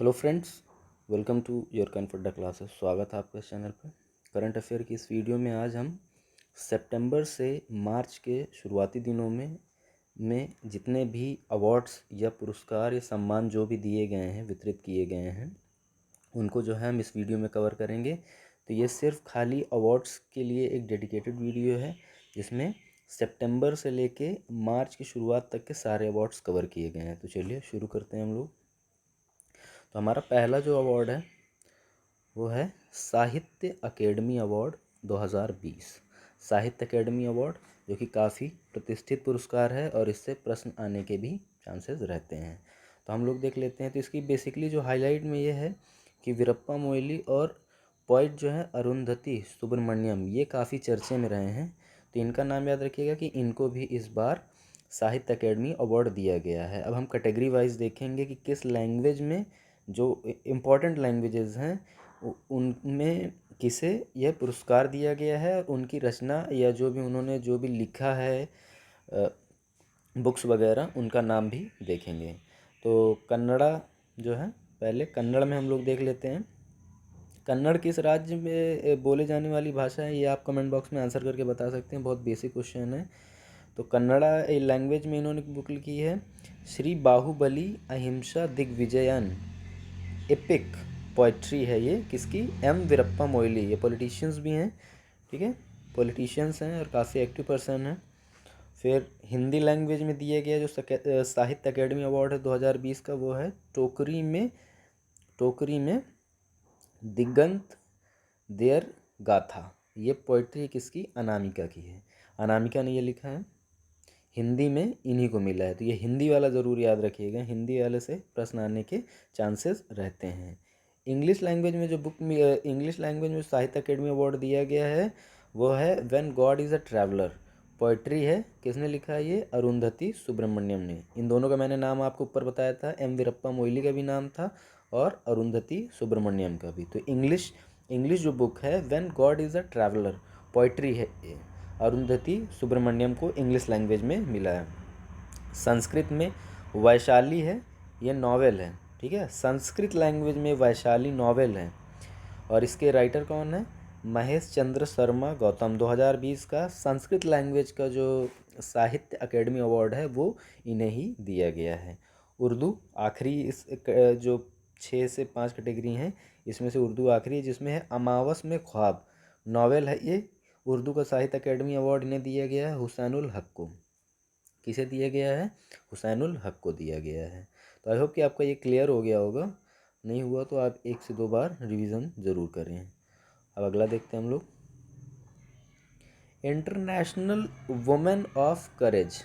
Hello friends, welcome to your comfort classes. स्वागत है आपका इस चैनल पर। करंट अफेयर की इस वीडियो में आज हम सितंबर से मार्च के शुरुआती दिनों में जितने भी अवार्ड्स या पुरस्कार या सम्मान जो भी दिए गए हैं, वितरित किए गए हैं, उनको जो है हम इस वीडियो में कवर करेंगे। तो ये सिर्फ खाली अवार्ड्स के लिए एक डेडिकेटेड वीडियो है जिसमें सितंबर से लेके मार्च की शुरुआत तक के सारे अवार्ड्स कवर किए गए हैं। तो चलिए शुरू करते हैं हम लोग। तो हमारा पहला जो अवार्ड है वो है साहित्य अकेडमी अवार्ड 2020। साहित्य अकेडमी अवार्ड जो कि काफ़ी प्रतिष्ठित पुरस्कार है और इससे प्रश्न आने के भी चांसेस रहते हैं। तो हम लोग देख लेते हैं। तो इसकी बेसिकली जो हाईलाइट में ये है कि वीरप्पा मोइली और पोइट जो है अरुंधति सुब्रमण्यम, ये काफ़ी चर्चे में रहे हैं। तो इनका नाम याद रखिएगा कि इनको भी इस बार साहित्य अकेडमी अवार्ड दिया गया है। अब हम कैटेगरी वाइज देखेंगे कि किस लैंग्वेज में, जो इम्पोर्टेंट लैंग्वेजेस हैं उनमें किसे यह पुरस्कार दिया गया है और उनकी रचना या जो भी लिखा है, बुक्स वगैरह, उनका नाम भी देखेंगे। तो कन्नड़ा जो है, पहले कन्नड़ में हम लोग देख लेते हैं। कन्नड़ किस राज्य में बोले जाने वाली भाषा है, ये आप कमेंट बॉक्स में आंसर करके बता सकते हैं। बहुत बेसिक क्वेश्चन है। तो कन्नड़ा लैंग्वेज में इन्होंने बुक लिखी है श्री बाहुबली अहिंसा दिग्विजयन। एपिक पोइट्री है ये, किसकी? एम वीरप्पा मोइली। ये पॉलिटिशियंस भी हैं, ठीक है, पॉलिटिशियंस हैं और काफ़ी एक्टिव पर्सन हैं। फिर हिंदी लैंग्वेज में दिया गया जो साहित्य अकेडमी अवार्ड है 2020 का, वो है टोकरी में दिगंत देयर गाथा। ये पोइट्री किसकी? अनामिका की है। अनामिका ने ये लिखा है। हिंदी में इन्हीं को मिला है। तो ये हिंदी वाला ज़रूर याद रखिएगा, हिंदी वाले से प्रश्न आने के चांसेस रहते हैं। इंग्लिश लैंग्वेज में जो इंग्लिश लैंग्वेज में साहित्य अकेडमी अवार्ड दिया गया है वो है when God is a traveller. Poetry है, किसने लिखा है ये? अरुंधति सुब्रमण्यम ने। इन दोनों का मैंने नाम आपको ऊपर बताया था, एम वीरप्पा मोइली का भी नाम था और अरुंधति सुब्रमण्यम का भी। तो इंग्लिश जो बुक है when God is a traveller, poetry है, अरुंधति सुब्रमण्यम को इंग्लिश लैंग्वेज में मिला है। संस्कृत में वैशाली है, ये नॉवेल है, ठीक है। संस्कृत लैंग्वेज में वैशाली नॉवेल है और इसके राइटर कौन है? महेश चंद्र शर्मा गौतम। 2020 का संस्कृत लैंग्वेज का जो साहित्य अकेडमी अवार्ड है वो इन्हें ही दिया गया है। उर्दू आखिरी, इस जो 6 से 5 कैटेगरी हैं इसमें से उर्दू आखिरी है, जिसमें है अमावस में ख्वाब नॉवेल है ये। उर्दू का साहित्य अकेडमी अवार्ड इन्हें दिया गया है हुसैनुल हक को। किसे दिया गया है? हुसैनुल हक को दिया गया है। तो आई होप कि आपका ये क्लियर हो गया होगा। नहीं हुआ तो आप 1 से 2 बार रिवीजन ज़रूर करें। अब अगला देखते हैं हम लोग। International women of courage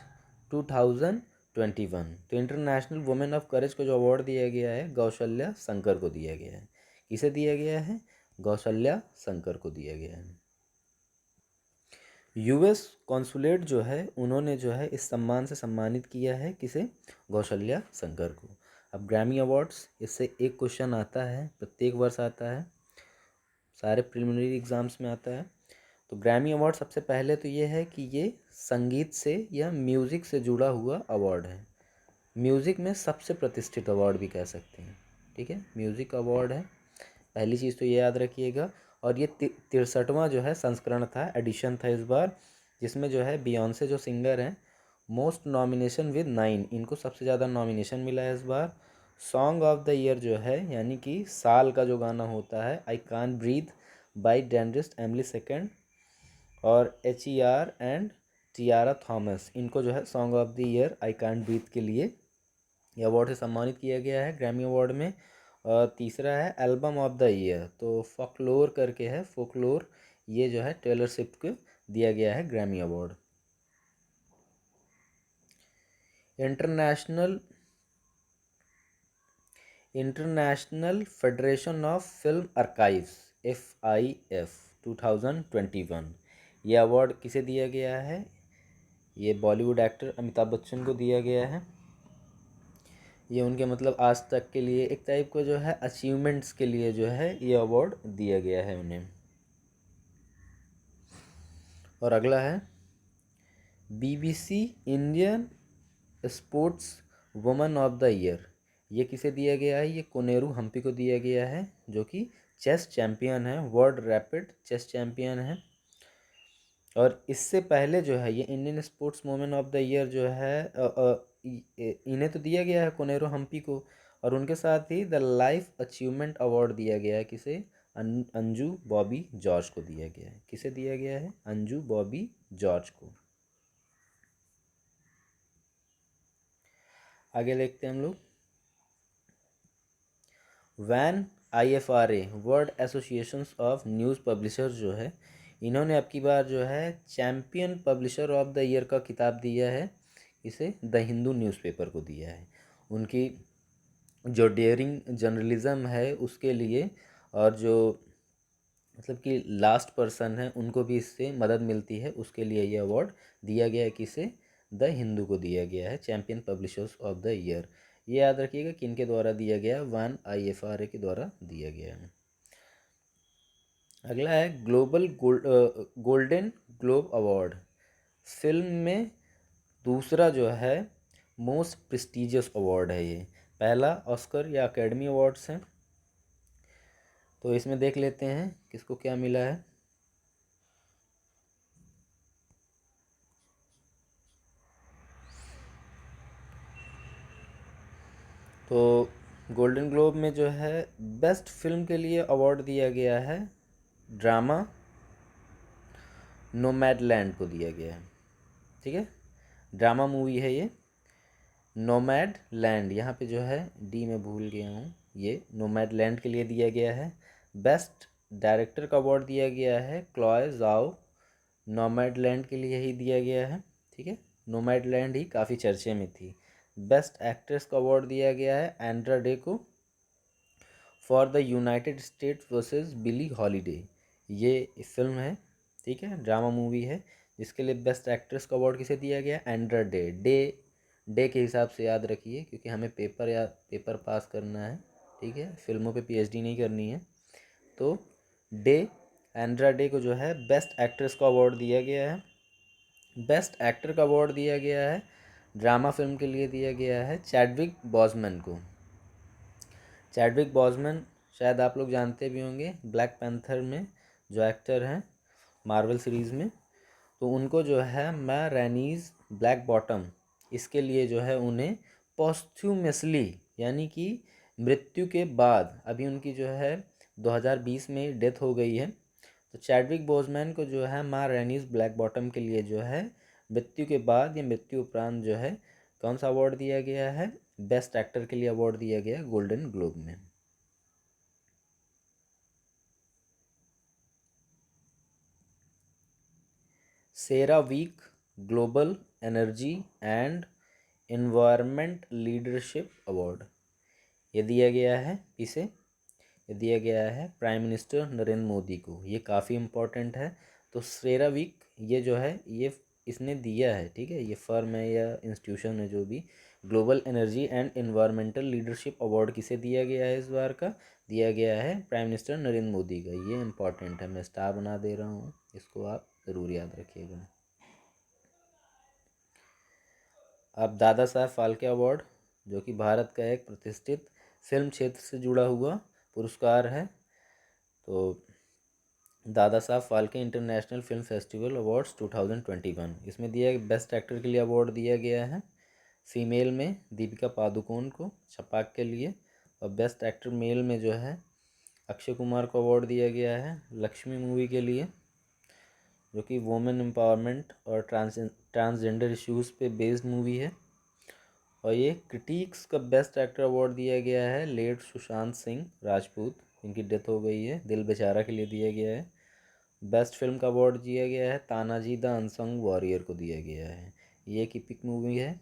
2021। तो इंटरनेशनल वुमेन ऑफ करेज को जो अवार्ड दिया गया है कौशल्या शंकर को दिया गया है। किसे दिया गया है? कौशल्या शंकर को दिया गया है। यूएस कॉन्सुलेट जो है उन्होंने जो है इस सम्मान से सम्मानित किया है, किसे? कौशल्या शंकर को। अब ग्रैमी अवार्ड्स, इससे एक क्वेश्चन आता है, प्रत्येक वर्ष आता है, सारे प्रिलिमिनरी एग्जाम्स में आता है। तो ग्रैमी अवार्ड सबसे पहले तो ये है कि ये संगीत से या म्यूज़िक से जुड़ा हुआ अवार्ड है। म्यूज़िक में सबसे प्रतिष्ठित अवार्ड भी कह सकते हैं, ठीक है, म्यूज़िक अवार्ड है। पहली चीज़ तो ये याद रखिएगा। और ये 63वां जो है संस्करण था, एडिशन था इस बार, जिसमें जो है बियॉन्से जो सिंगर हैं, मोस्ट नॉमिनेशन विद 9, इनको सबसे ज़्यादा नॉमिनेशन मिला है इस बार। सॉन्ग ऑफ द ईयर जो है, यानी कि साल का जो गाना होता है, I can't breathe by Dernst Emile second और HER एंड टियारा थॉमस, इनको जो है song of the year I can't breathe के लिए ये अवार्ड से सम्मानित किया गया है ग्रैमी अवार्ड में। और तीसरा है एल्बम ऑफ द ईयर, तो फोकलोर करके है, फोकलोर, ये जो है टेलर स्विफ्ट को दिया गया है Grammy award. International federation of film archives FIF 2021, ये अवार्ड किसे दिया गया है? ये बॉलीवुड एक्टर अमिताभ बच्चन को दिया गया है। ये उनके मतलब आज तक के लिए एक टाइप का जो है अचीवमेंट्स के लिए जो है ये अवार्ड दिया गया है उन्हें। और अगला है BBC Indian sports woman of the year. ये किसे दिया गया है? ये कोनेरू हम्पी को दिया गया है, जो कि चेस चैम्पियन है, वर्ल्ड रैपिड चेस चैम्पियन है। और इससे पहले जो है ये Indian sports women of the year जो है इन्हें तो दिया गया है कोनेरू हम्पी को, और उनके साथ ही द लाइफ अचीवमेंट अवार्ड दिया गया है किसे? अंजू बॉबी जॉर्ज को दिया गया है। किसे दिया गया है? अंजू बॉबी जॉर्ज को। आगे देखते हैं हम लोग। वैन IFRA World Associations of News Publishers जो है, इन्होंने अब की बार जो है champion publisher of the year का खिताब दिया है। इसे द हिंदू न्यूज़पेपर को दिया है। उनकी जो डेयरिंग जर्नलिज़म है उसके लिए, और जो मतलब कि लास्ट पर्सन है उनको भी इससे मदद मिलती है, उसके लिए ये अवार्ड दिया गया है। किसे? द हिंदू को दिया गया है, champion publishers of the year. ये याद रखिएगा किन के द्वारा दिया गया है? वन IFRA के द्वारा दिया गया है। अगला है global golden globe award. Film में दूसरा जो है मोस्ट प्रेस्टिजियस अवार्ड है ये। पहला ऑस्कर या अकेडमी अवार्ड्स हैं, तो इसमें देख लेते हैं किसको क्या मिला है। तो गोल्डन ग्लोब में जो है बेस्ट फिल्म के लिए अवार्ड दिया गया है ड्रामा नोमैडलैंड को दिया गया है। ठीक है, ड्रामा मूवी है ये नोमैड लैंड। यहाँ पे जो है डी में भूल गया हूँ, ये नोमैड लैंड के लिए दिया गया है। बेस्ट डायरेक्टर का अवार्ड दिया गया है क्लॉय जाओ। नोमैड लैंड के लिए ही दिया गया है। ठीक है, नोमैड लैंड ही काफ़ी चर्चे में थी। बेस्ट एक्ट्रेस का अवार्ड दिया गया है एंड्रा डे को for the United States versus Billie Holiday. ये फिल्म है, ठीक है, ड्रामा मूवी है, जिसके लिए बेस्ट एक्ट्रेस का अवार्ड किसे दिया गया? Andra day. डे के हिसाब से याद रखिए, क्योंकि हमें पेपर पास करना है। ठीक है, फिल्मों पे PhD नहीं करनी है। तो डे, एंड्रा डे को जो है बेस्ट एक्ट्रेस का अवार्ड दिया गया है। बेस्ट एक्टर का अवार्ड दिया गया है ड्रामा फिल्म के लिए दिया गया है चैडविक बॉजमैन को। चैडविक बॉजमैन शायद आप लोग जानते भी होंगे, ब्लैक पैंथर में जो एक्टर हैं मार्वल सीरीज़ में, तो उनको जो है मैं रैनीज़ ब्लैक बॉटम, इसके लिए जो है उन्हें पॉस्थ्यूमसली यानी कि मृत्यु के बाद, अभी उनकी जो है 2020 में डेथ हो गई है, तो चैडविक बोजमैन को जो है माँ रैनीज़ ब्लैक बॉटम के लिए जो है मृत्यु के बाद या मृत्यु उपरांत जो है कौन सा अवार्ड दिया गया है? बेस्ट एक्टर के लिए अवार्ड दिया गया गोल्डन ग्लोब में। CERAWeek global energy and environment leadership award, ये दिया गया है किसे? ये दिया गया है प्राइम मिनिस्टर नरेंद्र मोदी को। ये काफ़ी इम्पोर्टेंट है। तो सेरावीक ये जो है ये इसने दिया है, ठीक है, ये फर्म है या इंस्टीट्यूशन है जो भी, global energy and environmental leadership award किसे दिया गया है? इस बार का दिया गया है प्राइम मिनिस्टर नरेंद्र मोदी का। ये इम्पॉर्टेंट है, मैं स्टार बना दे रहा हूँ, इसको आप ज़रूर याद रखिएगा। अब दादा साहब फाल्के अवार्ड, जो कि भारत का एक प्रतिष्ठित फिल्म क्षेत्र से जुड़ा हुआ पुरस्कार है। तो Dada Saheb Phalke international film festival awards 2021, इसमें दिया बेस्ट एक्टर के लिए अवार्ड दिया गया है फीमेल में दीपिका पादुकोण को छपाक के लिए, और बेस्ट एक्टर मेल में जो है अक्षय कुमार को अवार्ड दिया गया है लक्ष्मी मूवी के लिए, जो कि वुमेन एम्पावरमेंट और ट्रांसजेंडर इश्यूज़ पे बेस्ड मूवी है। और ये क्रिटिक्स का बेस्ट एक्टर अवार्ड दिया गया है लेट सुशांत सिंह राजपूत, इनकी डेथ हो गई है, दिल बेचारा के लिए दिया गया है। बेस्ट फिल्म का अवार्ड दिया गया है तानाजी द अनसंग वॉरियर को दिया गया है, ये एक इपिक मूवी है।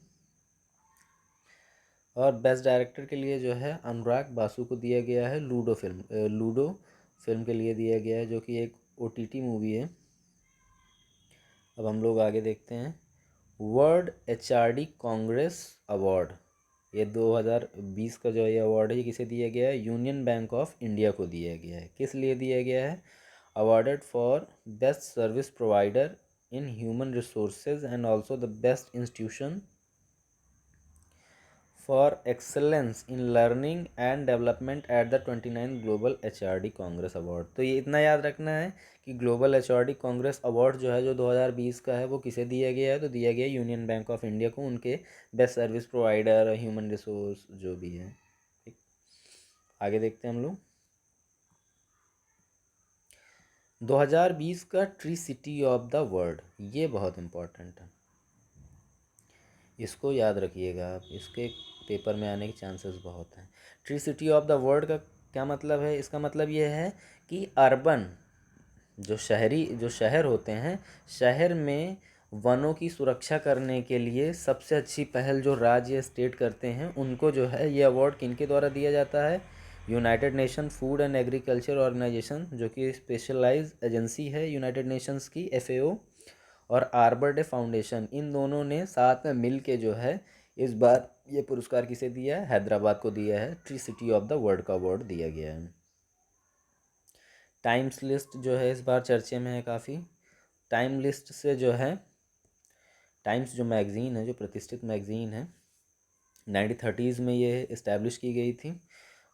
और बेस्ट डायरेक्टर के लिए जो है अनुराग बासु को दिया गया है लूडो फिल्म के लिए दिया गया है, जो कि एक OTT मूवी है। अब हम लोग आगे देखते हैं। वर्ल्ड HRD कांग्रेस अवार्ड, ये 2020 का जो ये अवार्ड है ये किसे दिया गया है? यूनियन बैंक ऑफ इंडिया को दिया गया है। किस लिए दिया गया है? Awarded for best service provider in human resources and also the best institution for excellence in learning and development at the 29 global HRD Congress award. तो ये इतना याद रखना है कि ग्लोबल HRD कांग्रेस अवार्ड जो है जो 2020 का है वो किसे दिया गया है, तो दिया गया है यूनियन बैंक ऑफ इंडिया को, उनके best service provider, human resource जो भी है। ठीक, आगे देखते हैं हम लोग। 2020 का tree city of the world, ये बहुत इम्पोर्टेंट है, इसको याद रखिएगा आप, इसके पेपर में आने के चांसेस बहुत हैं। Tree city of the world का क्या मतलब है? इसका मतलब ये है कि अर्बन जो शहर होते हैं, शहर में वनों की सुरक्षा करने के लिए सबसे अच्छी पहल जो राज्य स्टेट करते हैं, उनको जो है ये अवार्ड किनके द्वारा दिया जाता है? United Nation Food and Agriculture Organization, जो कि स्पेशलाइज एजेंसी है यूनाइटेड नेशंस की, FAO, और आर्बर डे फाउंडेशन, इन दोनों ने साथ में मिल के जो है इस बार ये पुरस्कार किसे दिया है? हैदराबाद को दिया है। Tree city of the world का अवार्ड दिया गया है। टाइम्स लिस्ट जो है इस बार चर्चे में है काफ़ी। टाइम लिस्ट से जो है, टाइम्स जो मैगज़ीन है, जो प्रतिष्ठित मैगज़ीन है, 1930s में ये इस्टेब्लिश की गई थी।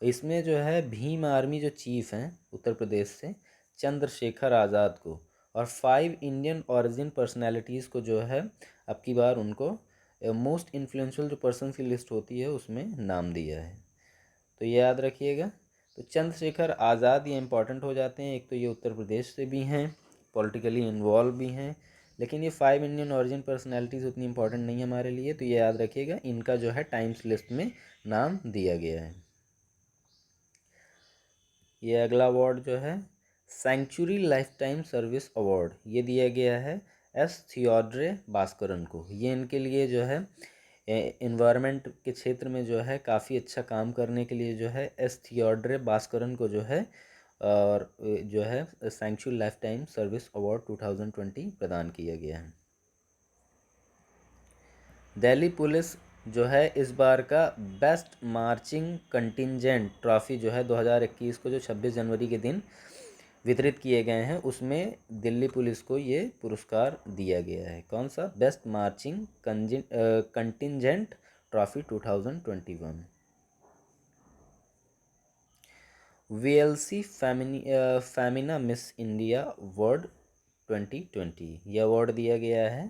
इसमें जो है भीम आर्मी जो चीफ़ हैं उत्तर प्रदेश से, चंद्रशेखर आज़ाद को, और 5 इंडियन ओरिजिन पर्सनैलिटीज़ को जो है अब की बार उनको मोस्ट इन्फ्लुएंशियल जो पर्सन की लिस्ट होती है उसमें नाम दिया है। तो ये याद रखिएगा। तो चंद्रशेखर आज़ाद ये इंपॉर्टेंट हो जाते हैं, एक तो ये उत्तर प्रदेश से भी हैं, पॉलिटिकली इन्वॉल्व भी हैं, लेकिन ये 5 इंडियन ओरिजिन पर्सनैलिटीज़ उतनी इंपॉर्टेंट नहीं है हमारे लिए, तो ये याद रखिएगा, इनका जो है टाइम्स लिस्ट में नाम दिया गया है। ये अगला अवार्ड जो है century lifetime service award, ये दिया गया है S. थियोड्रे भास्करन को। ये इनके लिए जो है इन्वायरमेंट के क्षेत्र में जो है काफ़ी अच्छा काम करने के लिए जो है S. थियोड्रे भास्करन को जो है और जो है century lifetime service award 2020 प्रदान किया गया है। दिल्ली पुलिस जो है इस बार का बेस्ट मार्चिंग कंटिंजेंट ट्रॉफी जो है 2021 को जो 26 जनवरी के दिन वितरित किए गए हैं, उसमें दिल्ली पुलिस को ये पुरस्कार दिया गया है। कौन सा? Best marching contingent trophy 2021। VLC Femina miss India award 2020, ये अवार्ड दिया गया है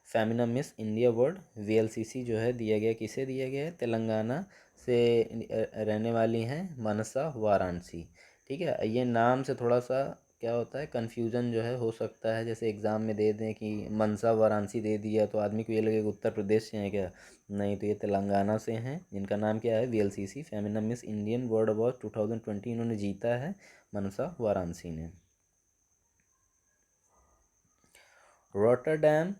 Femina miss India award. VLCC जो है दिया गया, किसे दिया गया है? तेलंगाना से रहने वाली हैं मनसा वाराणसी। ठीक है, ये नाम से थोड़ा सा क्या होता है, कन्फ्यूज़न जो है हो सकता है, जैसे एग्ज़ाम में दे दें कि मनसा वाराणसी दे दिया तो आदमी को ये लगेगा उत्तर प्रदेश से हैं क्या, नहीं, तो ये तेलंगाना से हैं। इनका नाम क्या है? VLCC Femina miss Indian world award 2020 इन्होंने जीता है, मनसा वाराणसी ने। रॉटरडैम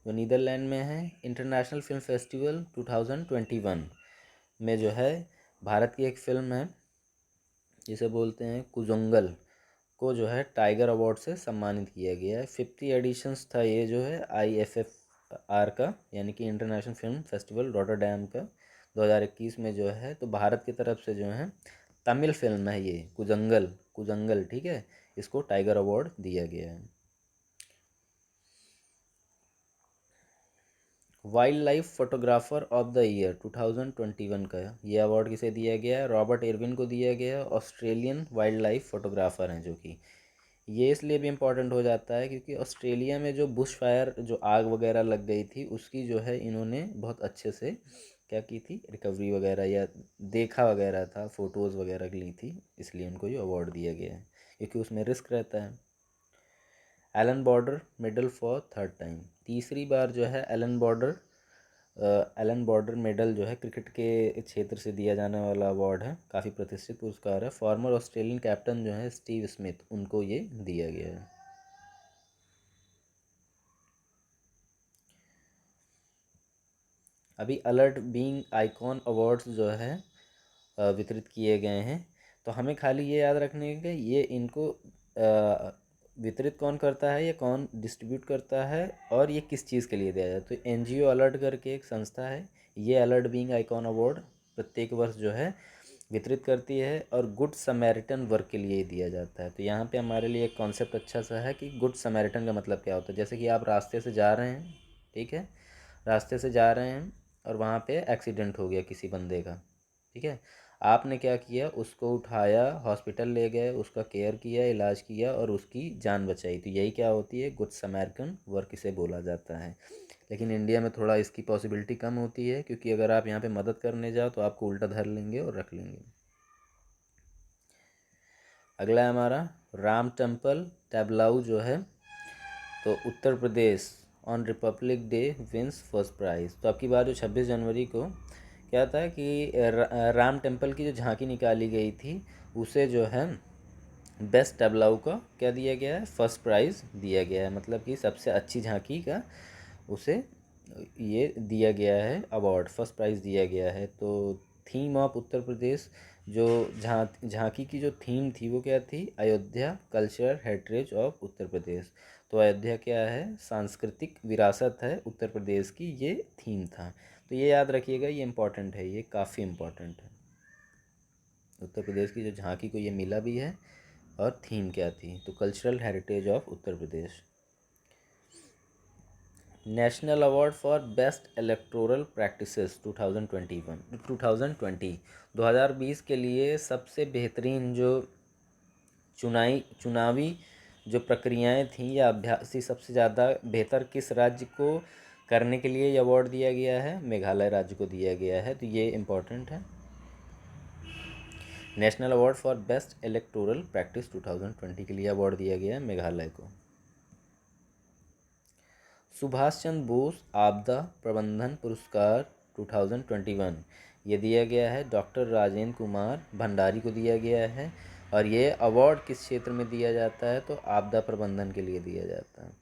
जो नीदरलैंड में है, इंटरनेशनल फिल्म फेस्टिवल 2021 में जो है भारत की एक फ़िल्म है जिसे बोलते हैं कुजंगल, को जो है टाइगर अवार्ड से सम्मानित किया गया है। 50 एडिशंस था ये जो है IFFR का, यानी कि इंटरनेशनल फिल्म फेस्टिवल रॉटरडैम का 2021 में जो है, तो भारत की तरफ से जो है तमिल फिल्म है ये कुजंगल, कुजंगल, ठीक है, इसको टाइगर अवार्ड दिया गया है। Wild life photographer of the year 2021 का ये अवार्ड किसे दिया गया है? रॉबर्ट इरविन को दिया गया है, ऑस्ट्रेलियन वाइल्ड लाइफ फोटोग्राफर हैं जो कि, ये इसलिए भी इम्पोर्टेंट हो जाता है क्योंकि ऑस्ट्रेलिया में जो बुश फायर जो आग वगैरह लग गई थी उसकी जो है इन्होंने बहुत अच्छे से क्या की थी, रिकवरी वगैरह या देखा वगैरह था, फ़ोटोज़ वगैरह ली थी, इसलिए उनको ये अवार्ड दिया गया है क्योंकि उसमें रिस्क रहता है। Allan Border medal for 3rd time, तीसरी बार जो है एलन बॉर्डर मेडल जो है क्रिकेट के क्षेत्र से दिया जाने वाला अवार्ड है, काफ़ी प्रतिष्ठित पुरस्कार है। फॉर्मर ऑस्ट्रेलियन कैप्टन जो है स्टीव स्मिथ, उनको ये दिया गया है। अभी अलर्ट बीइंग आइकॉन अवार्ड्स जो है वितरित किए गए हैं, तो हमें खाली ये याद रखने का ये इनको वितरित कौन करता है, ये कौन डिस्ट्रीब्यूट करता है और ये किस चीज़ के लिए दिया जाए। तो NGO अलर्ट करके एक संस्था है, ये अलर्ट बीइंग आइकॉन अवार्ड प्रत्येक वर्ष जो है वितरित करती है और गुड समैरिटन वर्क के लिए ही दिया जाता है। तो यहाँ पे हमारे लिए एक कॉन्सेप्ट अच्छा सा है कि गुड समैरिटन का मतलब क्या होता है। जैसे कि आप रास्ते से जा रहे हैं, ठीक है, रास्ते से जा रहे हैं और वहाँ पे एक्सीडेंट हो गया किसी बंदे का, ठीक है। आपने क्या किया, उसको उठाया, हॉस्पिटल ले गए, उसका केयर किया, इलाज किया और उसकी जान बचाई, तो यही क्या होती है, गुड समैरिटन वर्क इसे बोला जाता है। लेकिन इंडिया में थोड़ा इसकी पॉसिबिलिटी कम होती है, क्योंकि अगर आप यहाँ पे मदद करने जाओ तो आपको उल्टा धर लेंगे और रख लेंगे। अगला है हमारा राम टेम्पल टैबलाऊ जो है, तो Uttar Pradesh on Republic Day wins first prize. तो आपकी बात जो 26 जनवरी को क्या था कि राम टेम्पल की जो झांकी निकाली गई थी उसे जो है बेस्ट टैबलाऊ का क्या दिया गया है, फर्स्ट प्राइज़ दिया गया है, मतलब कि सबसे अच्छी झांकी का उसे ये दिया गया है अवार्ड, फर्स्ट प्राइज़ दिया गया है। तो थीम ऑफ उत्तर प्रदेश जो झांकी की जो थीम थी वो क्या थी, Ayodhya culture heritage of Uttar Pradesh. तो अयोध्या क्या है, सांस्कृतिक विरासत है उत्तर प्रदेश की, ये थीम था। तो ये याद रखिएगा, ये इम्पॉर्टेंट है, ये काफ़ी इम्पॉर्टेंट है। उत्तर प्रदेश की जो झांकी को ये मिला भी है और थीम क्या थी, तो cultural heritage of Uttar Pradesh. National award for best electoral practices 2020 के लिए सबसे बेहतरीन जो चुनावी जो प्रक्रियाएं थीं या अभ्यासी सबसे ज़्यादा बेहतर किस राज्य को करने के लिए ये अवार्ड दिया गया है, मेघालय राज्य को दिया गया है। तो ये इम्पोर्टेंट है। National award for best electoral practice 2020 के लिए अवार्ड दिया गया है मेघालय को। सुभाष चंद्र बोस आपदा प्रबंधन पुरस्कार 2021 ये दिया गया है डॉक्टर राजेंद्र कुमार भंडारी को दिया गया है। और ये अवार्ड किस क्षेत्र में दिया जाता है, तो आपदा प्रबंधन के लिए दिया जाता है।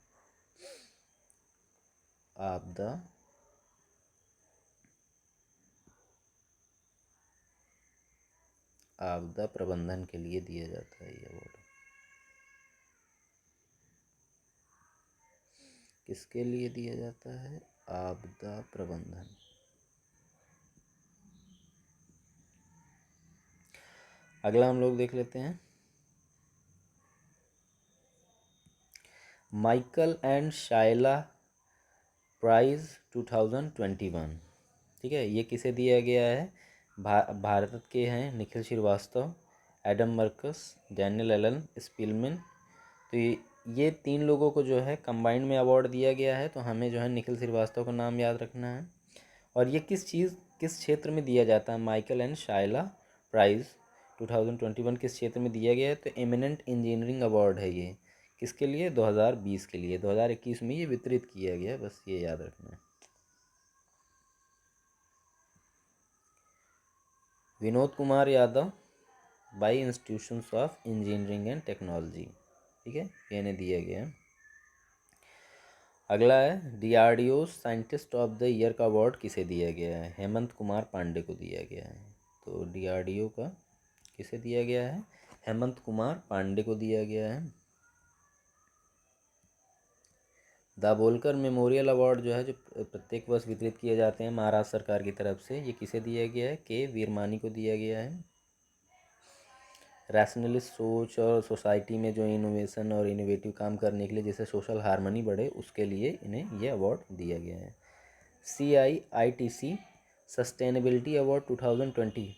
आपदा प्रबंधन के लिए दिया जाता है ये अवार्ड। किसके लिए दिया जाता है, आपदा प्रबंधन। अगला हम लोग देख लेते हैं माइकल एंड शाइला प्राइज़ 2021, ठीक है। ये किसे दिया गया है, भारत के हैं Nikhil Srivastava, Adam Marcus, Daniel Alan Spielman. तो ये तीन लोगों को जो है कंबाइंड में अवार्ड दिया गया है। तो हमें जो है निखिल श्रीवास्तव का नाम याद रखना है। और ये किस क्षेत्र में दिया जाता है, माइकल एंड शाइला प्राइज़ 2021 किस क्षेत्र में दिया गया है, तो एमिनेंट इंजीनियरिंग अवार्ड है ये। किसके लिए, 2020 के लिए। 2021 में ये वितरित किया गया, बस ये याद रखना है। Vinod Kumar Yadav by institutions of engineering and technology, ठीक है, ये इन्हें दिया गया है। अगला है DRDO scientist of the year का अवार्ड किसे दिया गया है, हेमंत कुमार पांडे को दिया गया है। तो डीआरडीओ का किसे दिया गया है, हेमंत कुमार पांडे को दिया गया है। दाभोलकर मेमोरियल अवार्ड जो है, जो प्रत्येक वर्ष वितरित किए जाते हैं महाराष्ट्र सरकार की तरफ से, ये किसे दिया गया है, के वीरमानी को दिया गया है। रैशनलिस्ट सोच और सोसाइटी में जो इनोवेशन और इनोवेटिव काम करने के लिए जैसे सोशल हार्मनी बढ़े, उसके लिए इन्हें ये अवार्ड दिया गया है। CIITC सस्टेनेबिलिटी अवार्ड 2020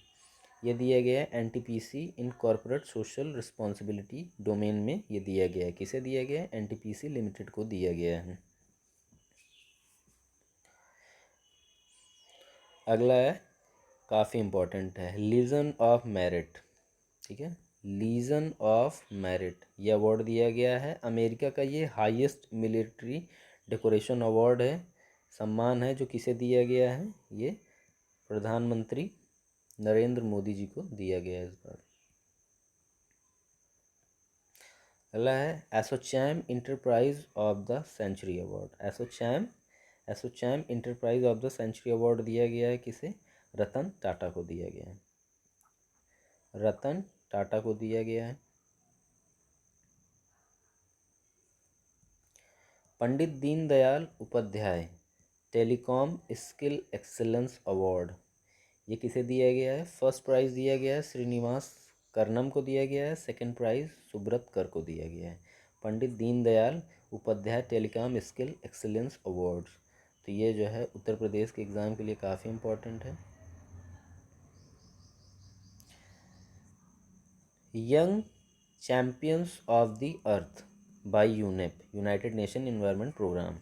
ये दिया गया है NTPC in corporate social responsibility domain में ये दिया गया है। किसे दिया गया है, NTPC लिमिटेड को दिया गया है। अगला है, काफ़ी इम्पोर्टेंट है, लीजन ऑफ मेरिट, ठीक है। लीजन ऑफ मेरिट ये अवार्ड दिया गया है, अमेरिका का ये हाईएस्ट मिलिट्री डेकोरेशन अवार्ड है, सम्मान है, जो किसे दिया गया है, ये प्रधानमंत्री नरेंद्र मोदी जी को दिया गया है इस बार। अगला है Assocham enterprise of the century award. Assocham enterprise of the century award दिया गया है किसे, रतन टाटा को दिया गया है। रतन टाटा को दिया गया है। Pandit Deendayal Upadhyay telecom skill excellence award ये किसे दिया गया है, फर्स्ट प्राइज़ दिया गया है श्रीनिवास कर्नम को दिया गया है, सेकंड प्राइज़ सुब्रत कर को दिया गया है। Pandit Deendayal Upadhyay telecom skill excellence award तो ये जो है उत्तर प्रदेश के एग्ज़ाम के लिए काफ़ी इम्पोर्टेंट है। Young champions of the Earth by UNEP, United Nation Environment Programme.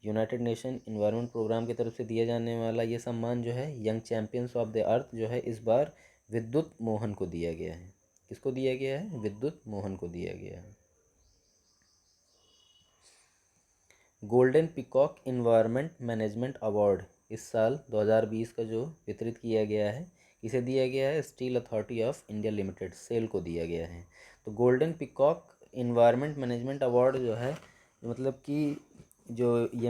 United Nation Environment Programme की तरफ से दिया जाने वाला ये सम्मान जो है यंग चैम्पियंस ऑफ द अर्थ जो है इस बार विद्युत मोहन को दिया गया है। किसको दिया गया है? विद्युत मोहन को दिया गया है। Golden Peacock Environment Management award इस साल 2020 का जो वितरित किया गया है, इसे दिया गया है Steel Authority of India Limited, SAIL को दिया गया है। तो Golden Peacock Environment Management Award जो है मतलब कि जो ये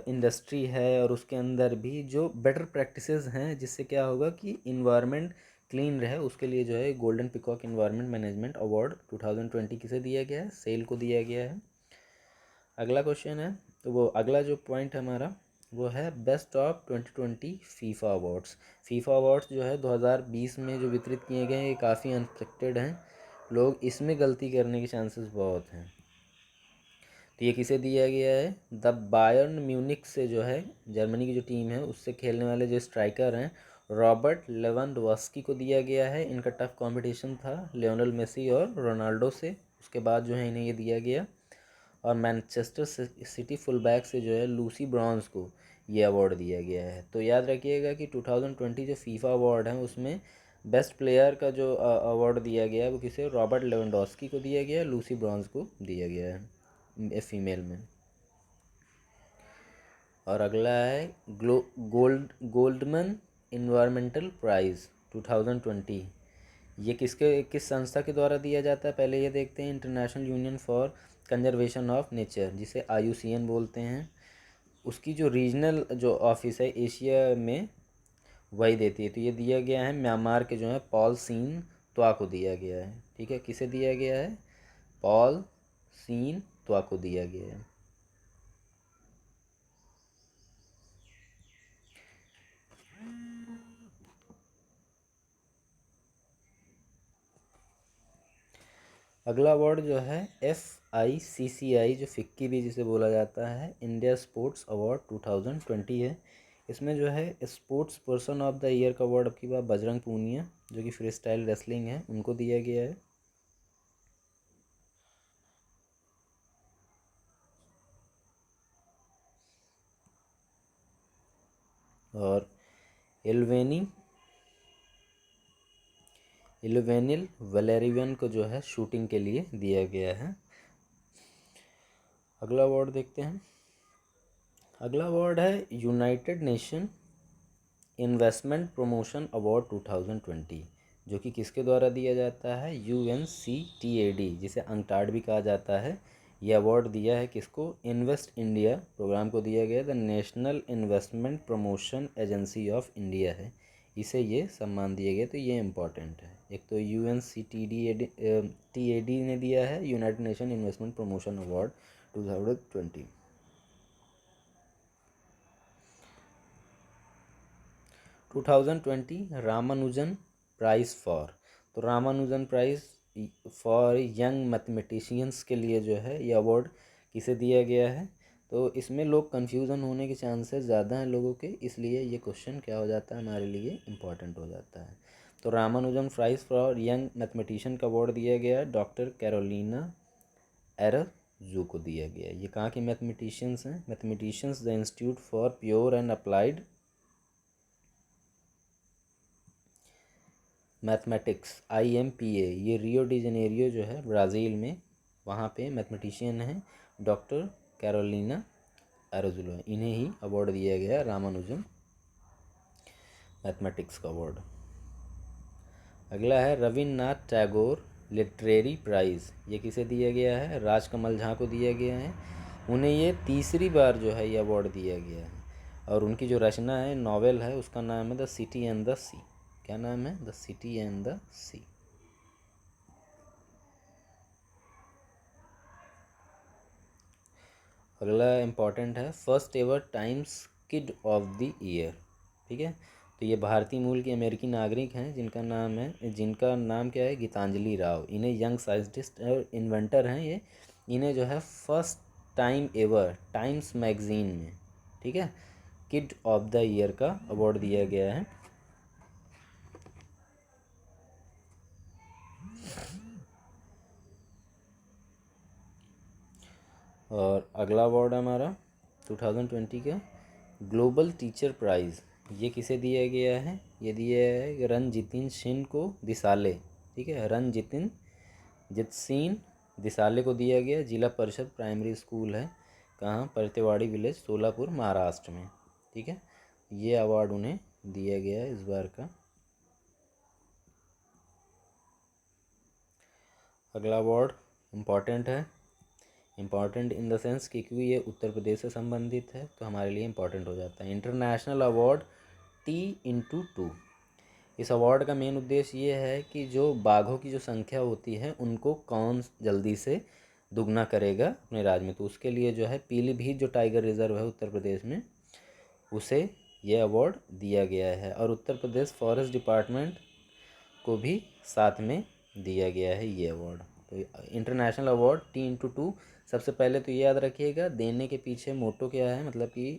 इंडस्ट्री है और उसके अंदर भी जो बेटर प्रैक्टिसेस हैं जिससे क्या होगा कि इन्वायरमेंट क्लीन रहे, उसके लिए जो है golden Peacock Environment Management award 2020 किसे दिया गया है? सेल को दिया गया है। अगला क्वेश्चन है, तो वो अगला जो पॉइंट है हमारा वो है best of 2020 FIFA awards. FIFA awards जो है 2020 में जो वितरित किए गए हैं ये काफ़ी अनएक्सपेक्टेड हैं, लोग इसमें गलती करने के चांसेस बहुत हैं। तो ये किसे दिया गया है? द बायर्न म्यूनिख से जो है जर्मनी की जो टीम है उससे खेलने वाले जो स्ट्राइकर हैं रॉबर्ट लेवेंडोव्स्की को दिया गया है। इनका टफ कंपटीशन था लियोनेल मेसी और रोनाल्डो से, उसके बाद जो है इन्हें ये दिया गया। और मैनचेस्टर सिटी फुल बैक से जो है लूसी ब्राउन्स को ये अवार्ड दिया गया है। तो याद रखिएगा कि 2020 जो फीफा अवार्ड है उसमें बेस्ट प्लेयर का जो अवार्ड दिया गया है वो किसे? रॉबर्ट लेवेंडोव्स्की को दिया गया है, लूसी ब्राउन्स को दिया गया है फीमेल में। और अगला है गोल्डमैन इन्वायरमेंटल प्राइज़ 2020। ये किस संस्था के द्वारा दिया जाता है पहले ये देखते हैं। International union for conservation of nature, जिसे IUCN बोलते हैं, उसकी जो रीजनल जो ऑफिस है एशिया में वही देती है। तो ये दिया गया है म्यांमार के जो है पॉल सीन त्वा को दिया गया है। ठीक है, किसे दिया गया है? पॉल सीन त्वा को दिया गया है। अगला अवार्ड जो है FICCI जो फिक्की भी जिसे बोला जाता है इंडिया स्पोर्ट्स अवार्ड 2020 है। इसमें जो है sports person of the year का अवार्ड अब की बार बजरंग पूनिया जो कि फ्री स्टाइल रेसलिंग है उनको दिया गया है। और इल्वेनिल वलेरियन को जो है शूटिंग के लिए दिया गया है। अगला अवार्ड देखते हैं। अगला अवार्ड है United Nation investment promotion award 2020 जो कि किसके द्वारा दिया जाता है? UNCTAD जिसे अंकटाड भी कहा जाता है। ये अवार्ड दिया है किसको? इन्वेस्ट इंडिया प्रोग्राम को दिया गया। The national investment promotion agency of India है, इसे ये सम्मान दिया गया। तो ये इम्पॉर्टेंट है। एक तो UNCTAD ने दिया है United Nation investment promotion award 2020। 2020 Ramanujan prize for, तो Ramanujan prize for young mathematicians के लिए जो है ये अवार्ड किसे दिया गया है? तो इसमें लोग कन्फ्यूज़न होने के चांसेस ज़्यादा हैं लोगों के, इसलिए ये क्वेश्चन क्या हो जाता है हमारे लिए इम्पॉर्टेंट हो जाता है। तो Ramanujan prize for young mathematician का अवार्ड दिया गया है डॉक्टर कैरोलिना एरजू को दिया गया है। ये कहाँ के मैथमेटिशियंस हैं? Mathematicians the institute for pure and applied mathematics IMPA, ये रियो डी जनेरियो जो है ब्राज़ील में, वहाँ पे मैथमेटिशियन हैं डॉक्टर कैरोलिना एरोजुलो, इन्हें ही अवार्ड दिया गया रामानुजन मैथमेटिक्स का अवार्ड। अगला है रविन्द्रनाथ टैगोर लिटरेरी प्राइज़, ये किसे दिया गया है? राजकमल झा को दिया गया है। उन्हें ये तीसरी बार जो है ये अवार्ड दिया गया है और उनकी जो रचना है नॉवेल है उसका नाम है द सिटी एंड द सी। क्या नाम है? द सिटी एंड द सी। अगला इम्पॉर्टेंट है first ever times kid of the year. ठीक है, तो ये भारतीय मूल की अमेरिकी नागरिक हैं जिनका नाम क्या है? गीतांजलि राव। इन्हें यंग साइंटिस्ट और इन्वेंटर हैं ये। इन्हें जो है first time ever times magazine में, ठीक है, किड ऑफ द ईयर का अवार्ड दिया गया है। और अगला अवार्ड हमारा 2020 का ग्लोबल टीचर प्राइज़, ये किसे दिया गया है? ये दिया है रणजितिन सिंह को दिसाले, ठीक है, रणजितिन जितसिन दिसाले को दिया गया। जिला परिषद प्राइमरी स्कूल है कहाँ? परतेवाड़ी विलेज, सोलापुर, महाराष्ट्र में, ठीक है। ये अवार्ड उन्हें दिया गया है इस बार का। अगला अवार्ड इम्पॉर्टेंट है, इम्पॉर्टेंट इन द सेंस कि क्योंकि ये उत्तर प्रदेश से संबंधित है तो हमारे लिए इम्पॉर्टेंट हो जाता है। International award T x2। इस अवार्ड का मेन उद्देश्य ये है कि जो बाघों की जो संख्या होती है उनको कौन जल्दी से दुगना करेगा अपने राज्य में, तो उसके लिए जो है पीलीभीत जो टाइगर रिजर्व है उत्तर प्रदेश में, उसे ये अवार्ड दिया गया है। और उत्तर प्रदेश फॉरेस्ट डिपार्टमेंट को भी साथ में दिया गया है ये अवार्ड। तो इंटरनेशनल अवार्ड T x2, सबसे पहले तो ये याद रखिएगा देने के पीछे मोटो क्या है, मतलब कि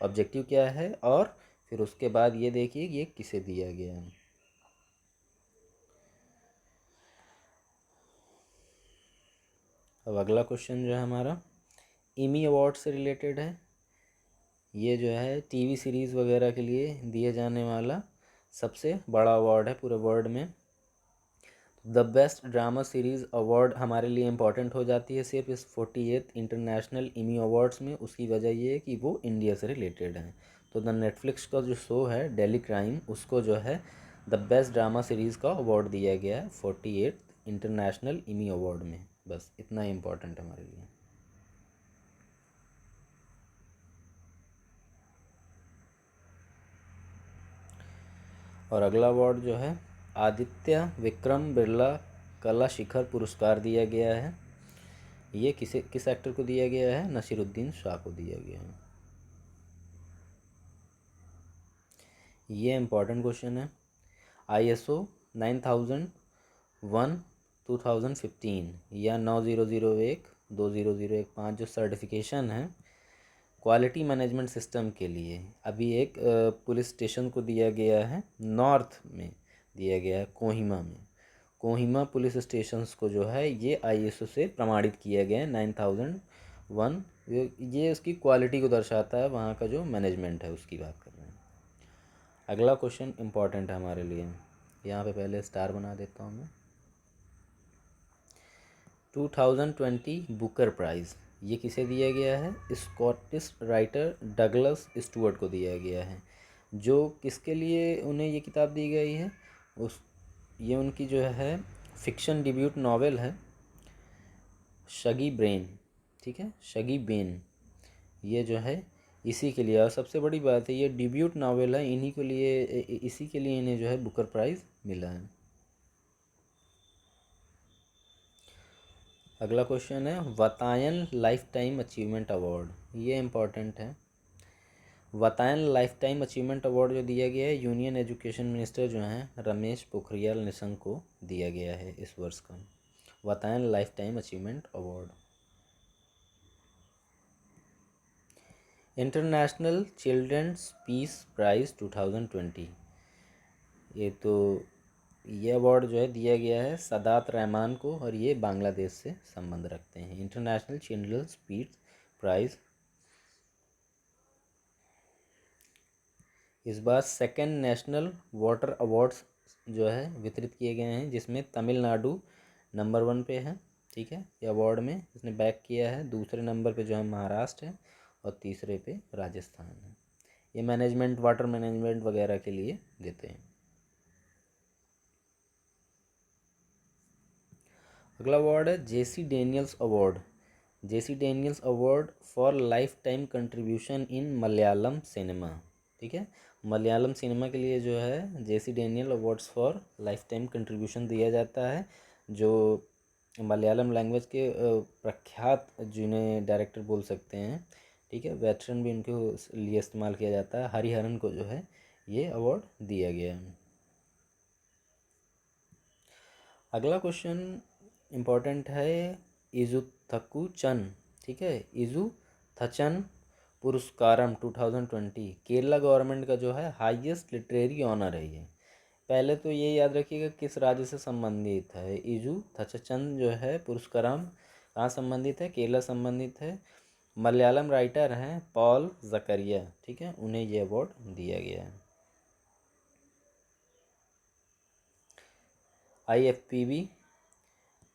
ऑब्जेक्टिव क्या है, और फिर उसके बाद ये देखिए ये किसे दिया गया है। अब अगला क्वेश्चन जो है हमारा एमी अवार्ड से रिलेटेड है। ये जो है टीवी सीरीज़ वगैरह के लिए दिए जाने वाला सबसे बड़ा अवार्ड है पूरे वर्ल्ड में। The best drama series award हमारे लिए इम्पॉर्टेंट हो जाती है सिर्फ इस 48th इंटरनेशनल एमी अवार्ड्स में। उसकी वजह ये है कि वो इंडिया से रिलेटेड है। तो द नेटफ्लिक्स का जो शो है डेली क्राइम, उसको जो है द बेस्ट ड्रामा सीरीज़ का अवार्ड दिया गया है 48th इंटरनेशनल एमी अवार्ड में। बस इतना ही इम्पोर्टेंट है हमारे लिए। और अगला अवार्ड जो है आदित्य विक्रम बिरला कला शिखर पुरस्कार दिया गया है। ये किस एक्टर को दिया गया है? नसीरुद्दीन शाह को दिया गया है। ये इम्पोर्टेंट क्वेश्चन है। ISO 9001 2015 या 9001 2001 जो सर्टिफिकेशन है क्वालिटी मैनेजमेंट सिस्टम के लिए, अभी एक पुलिस स्टेशन को दिया गया है, नॉर्थ में दिया गया है, कोहिमा में। कोहिमा पुलिस स्टेशंस को जो है ये ISO से प्रमाणित किया गया है 9001। ये उसकी क्वालिटी को दर्शाता है, वहाँ का जो मैनेजमेंट है उसकी बात कर रहे हैं। अगला क्वेश्चन इम्पॉर्टेंट है हमारे लिए, यहाँ पे पहले स्टार बना देता हूँ मैं। 2020 बुकर प्राइज़, ये किसे दिया गया है? स्कॉटिश राइटर डगलस स्टुअर्ट को दिया गया है। जो किसके लिए उन्हें ये किताब दी गई है? ये उनकी जो है फिक्शन डिब्यूट नावल है शगी ब्रेन, ठीक है, शगी बेन, ये जो है इसी के लिए। और सबसे बड़ी बात है ये डिब्यूट नावल है, इन्हीं के लिए, इसी के लिए इन्हें जो है बुकर प्राइज़ मिला है। अगला क्वेश्चन है Vatayan lifetime achievement award, ये इम्पॉर्टेंट है। Vatayan lifetime achievement award जो दिया गया है यूनियन एजुकेशन मिनिस्टर जो हैं रमेश पोखरियाल निशंक को दिया गया है इस वर्ष का Vatayan lifetime achievement award. International children's peace prize 2020, ये अवार्ड जो है दिया गया है सदात रहमान को, और ये बांग्लादेश से संबंध रखते हैं। इंटरनेशनल चिल्ड्रंस पीस प्राइज़ इस बार सेकेंड नेशनल वाटर अवार्ड्स जो है वितरित किए गए हैं, जिसमें तमिलनाडु नंबर 1 पे है, ठीक है, ये अवार्ड में इसने बैक किया है। दूसरे नंबर पे जो है महाराष्ट्र है, और तीसरे पे राजस्थान है। ये मैनेजमेंट, वाटर मैनेजमेंट वगैरह के लिए देते हैं। अगला अवार्ड है JC Daniels award, JC Daniels award for life time contribution in Malayalam cinema, ठीक है। मलयालम सिनेमा के लिए जो है JC Daniel awards for life time contribution दिया जाता है। जो मलयालम लैंग्वेज के प्रख्यात जिन्हें डायरेक्टर बोल सकते हैं, ठीक है, वेटरन भी उनके लिए इस्तेमाल किया जाता है। हरिहरन को जो है ये अवार्ड दिया गया है। अगला क्वेश्चन इम्पोर्टेंट है इजुथकू चन, ठीक है, इजुथचन पुरस्कारम 2020 केरला गवर्नमेंट का जो है हाईएस्ट लिटरेरी ऑनर है ये। पहले तो ये याद रखिएगा किस राज्य से संबंधित है। इजू थचचंद जो है पुरस्कारम कहाँ संबंधित है, केरला संबंधित है। मलयालम राइटर हैं पॉल जकरिया, ठीक है, उन्हें ये अवार्ड दिया गया है। IFPB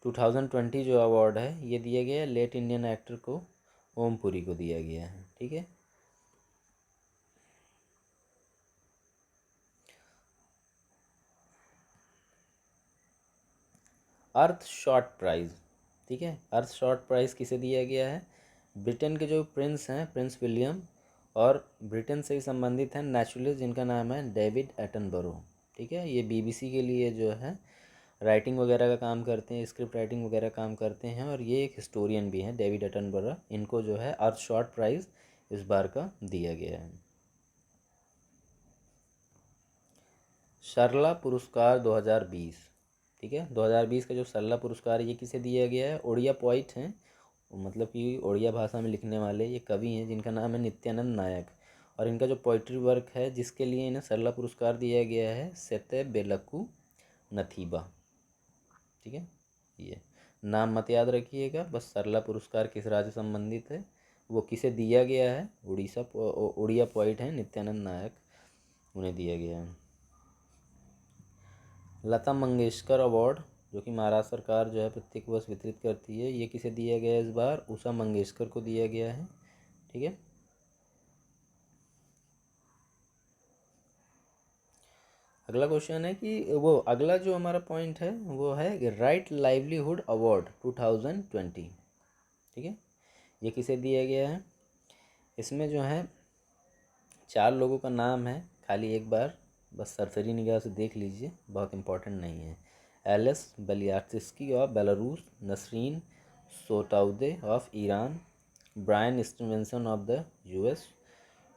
2020 जो अवार्ड है ये दिया गया है लेट इंडियन एक्टर को ओम पुरी को दिया गया है, ठीक है। अर्थ शॉर्ट प्राइज़, ठीक है, अर्थ शॉर्ट प्राइज़ किसे दिया गया है? ब्रिटेन के जो प्रिंस हैं, प्रिंस विलियम, और ब्रिटेन से ही संबंधित हैं नेचुरलिस्ट जिनका नाम है डेविड एटनबरो, ठीक है। ये BBC के लिए जो है राइटिंग वगैरह का काम करते हैं, स्क्रिप्ट राइटिंग वगैरह काम करते हैं, और ये एक हिस्टोरियन भी हैं डेविड एटनबरो। इनको जो है अर्थ शॉर्ट प्राइज़ इस बार का दिया गया है। सरला पुरस्कार 2020, ठीक है, 2020 का जो सरला पुरस्कार ये किसे दिया गया है? ओडिया पोइट हैं, मतलब कि ओडिया भाषा में लिखने वाले ये कवि हैं जिनका नाम है नित्यानंद नायक, और इनका जो पोइट्री वर्क है जिसके लिए इन्हें सरला पुरस्कार दिया गया है सेते बेलकू नथीबा, ठीक है। ये नाम मत याद रखिएगा, बस सरला पुरस्कार किस राज्य संबंधित है, वो किसे दिया गया है? उड़िया पोइट हैं नित्यानंद नायक, उन्हें दिया गया है। लता मंगेशकर अवार्ड जो कि महाराष्ट्र सरकार जो है प्रत्येक वर्ष वितरित करती है, ये किसे दिया गया है? इस बार उषा मंगेशकर को दिया गया है, ठीक है। अगला क्वेश्चन है कि वो अगला जो हमारा पॉइंट है वो है राइट लाइवलीहुड अवार्ड 2020, ठीक है, ये किसे दिया गया है? इसमें जो है 4 लोगों का नाम है, खाली एक बार बस सरसरी निगाह से देख लीजिए, बहुत इंपॉर्टेंट नहीं है। Ales Bialiatski of Belarus, Nasrin Sotoudeh of Iran, Bryan Stevenson of the US,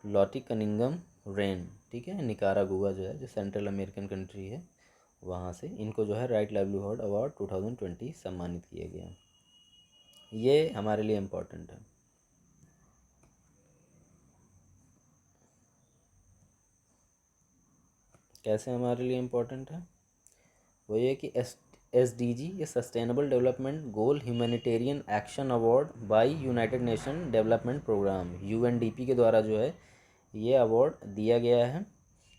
Lottie Cunningham Wren, ठीक है, निकारागुआ जो है जो सेंट्रल अमेरिकन कंट्री है वहाँ से, इनको जो है राइट लाइवलीहुड अवार्ड 2020 सम्मानित किया गया। ये हमारे लिए इम्पोर्टेंट है। कैसे हमारे लिए इम्पोर्टेंट है? वो ये कि SDG ये sustainable development goal humanitarian action award by United Nation Development Programme UNDP के द्वारा जो है ये अवार्ड दिया गया है।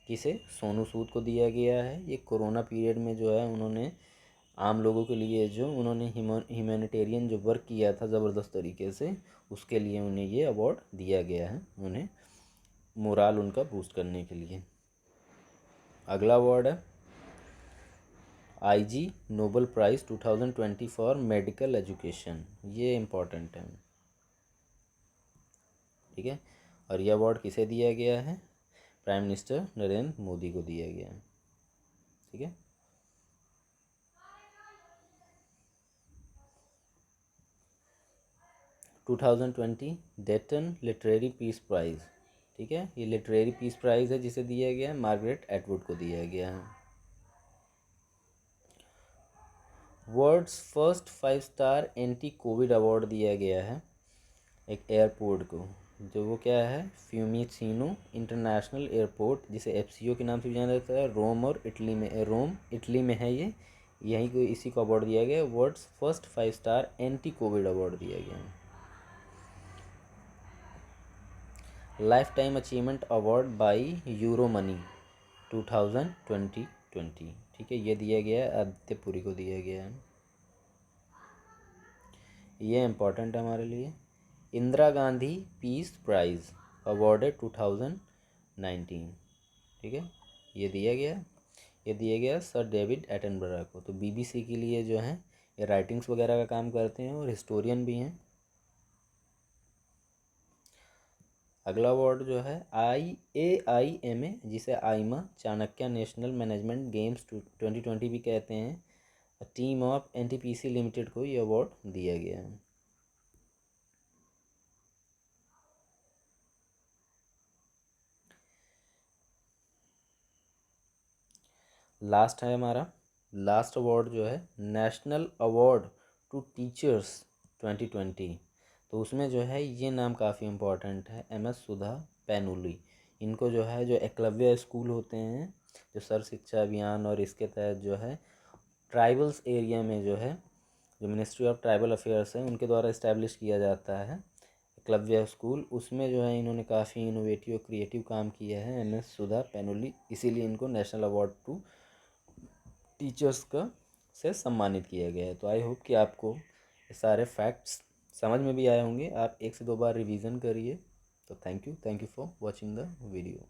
किसे? सोनू सूद को दिया गया है। ये कोरोना पीरियड में जो है उन्होंने आम लोगों के लिए जो उन्होंने ह्यूमैनिटेरियन जो वर्क किया था ज़बरदस्त तरीके से, उसके लिए उन्हें ये अवार्ड दिया गया है, उन्हें मोराल उनका बूस्ट करने के लिए। अगला अवार्ड है IG Nobel prize 2020 for medical education, ये इम्पोर्टेंट है, ठीक है। और ये अवार्ड किसे दिया गया है? प्राइम मिनिस्टर नरेंद्र मोदी को दिया गया है, ठीक है। To 2020 Dayton literary peace prize, ठीक है, ये लिटरेरी पीस प्राइज़ है जिसे दिया गया है मार्गरेट एटवुड को दिया गया है। World's first 5 star anti Covid award दिया गया है एक एयरपोर्ट को, जो वो क्या है? फ्यूमिसिनो इंटरनेशनल एयरपोर्ट, जिसे FCO के नाम से भी जाना जाता है, रोम और इटली में, रोम इटली में है ये, यहीं को इसी को अवार्ड दिया गया है। World's first 5 star anti Covid award दिया गया है। Lifetime achievement award by Euromoney 2020, ठीक है, ये दिया गया है आदित्य पुरी को दिया गया है, ये इम्पोर्टेंट है हमारे लिए। Indira Gandhi peace prize awarded 2019, ठीक है, ये दिया गया, ये दिया गया सर डेविड एटनबरो को। तो BBC के लिए जो है ये राइटिंग्स वगैरह का काम करते हैं और हिस्टोरियन भी हैं। अगला अवार्ड जो है AIMA, जिसे आइमा चाणक्य नेशनल मैनेजमेंट गेम्स 2020 भी कहते हैं, टीम ऑफ NTPC लिमिटेड को ये अवार्ड दिया गया है। लास्ट है हमारा लास्ट अवार्ड जो है नेशनल अवार्ड टू टीचर्स 2020। तो उसमें जो है ये नाम काफ़ी इम्पोर्टेंट है, MS सुधा पैनुली। इनको जो है जो एकलव्य स्कूल होते हैं, जो सर्व शिक्षा अभियान और इसके तहत जो है ट्राइबल्स एरिया में जो है जो मिनिस्ट्री ऑफ ट्राइबल अफेयर्स है उनके द्वारा इस्टेब्लिश किया जाता है एकलव्य स्कूल, उसमें जो है इन्होंने काफ़ी इनोवेटिव क्रिएटिव काम किया है MS सुधा पैनुली, इसीलिए इनको नेशनल अवार्ड टू टीचर्स का से सम्मानित किया गया है। तो आई होप कि आपको ये सारे फैक्ट्स समझ में भी आए होंगे। आप 1 से 2 बार रिवीजन करिए। तो thank you for watching the video.